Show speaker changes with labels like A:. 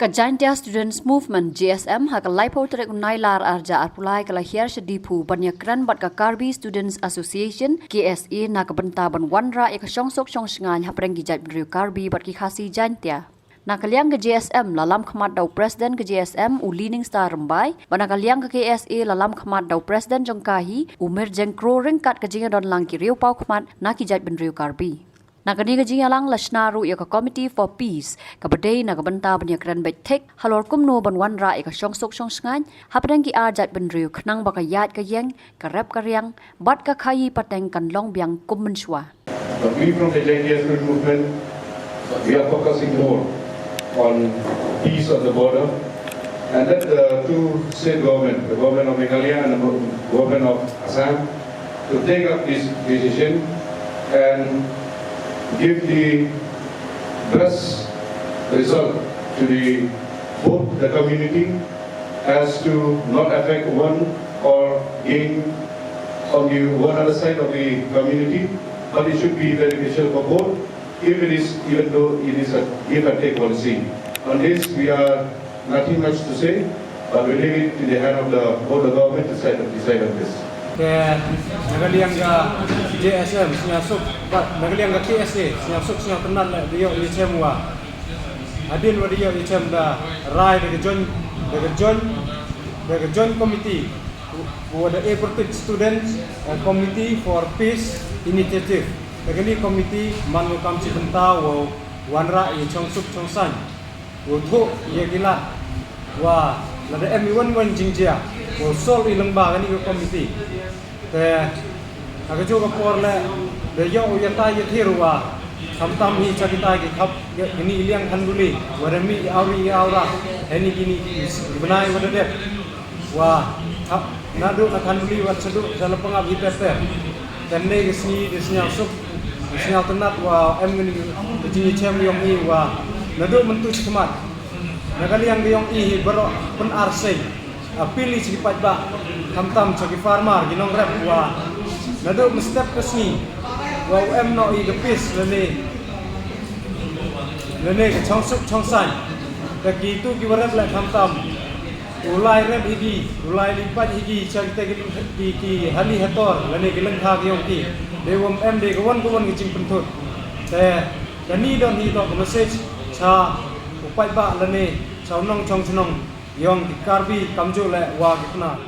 A: Khasi-Jaiñtia Students Movement JSM hakalai potrek unailar arja arpulai kalahir Diphu ïakren bat Karbi Students Association KSA na kabentaban wanrah shongsok shongsngan hapdeng gijat bendriu Karbi bat Khasi-Jaiñtia. Nakaliang ke JSM lalam khmat dau Presiden ke JSM leading star rembai, banakaliang ke KSA lalam khmat dau Presiden jongkahi umir jengkro ringkat ke jinga don lang Kyrwoh pau khmat nakijat bendriu Karbi. Nakani ke jinga lang lasnaru ya ke Committee for Peace kabadai nakabenta ïakren betek halor kumno ban wanrah shongsok shongsngan hapdeng ki arjat bendriu khnang bakayat ke yeng karep karyang bat ka khayi pateng kan long biang kummenswa.
B: We from the JSM movement, we are focusing more on peace on the border, and that the two state government, the government of Meghalaya and the government of Assam, to take up this decision and give the best result to both the community as to not affect one or gain on the one other side of the community, but it should be beneficial for both. Even though it is a give and take policy. On this, we are nothing much to say, but we leave it in the hand of both the government to decide on this.
C: Meghalaya JSM sinyasuk, Meghalaya KSA sinyasuk sinyal tenan le dia JSM wa. Adil wa dia JSM da rai de joint committee for the April Students Committee for Peace Initiative. Begini komiti manu kamsi benta wo wanrah chongsuk chongsan wo tho ye gila wa lada emi jingjia wo sol ilang ba gani komiti te aga jo ka porle de yo yata ye thirwa samtam hi chakita ki khap gini iliang khanduli warami aura eni gini benai wadade wa nadu khanduli wat sedu dalam pengab hipepe tenne gesni desnya sok sinyal tenat wa ngini JSM yong i wa nado mentu semat nagali yang yong i bero pen arseng pilih sipat ba tam sagi farmer ginong rep wa nado mestep kesni wa no i gepis lene ke chongsuk chongsan tagi tu ki warat la tam ulai rep higi ulai lipat higi chagte ki hali hator lene geleng khag yong ki Dewam de kawan ngicing pentut. Kani don hi tok message cha upai ba lane chawnong chong chnong yong Karbi kamjo le wa kitna.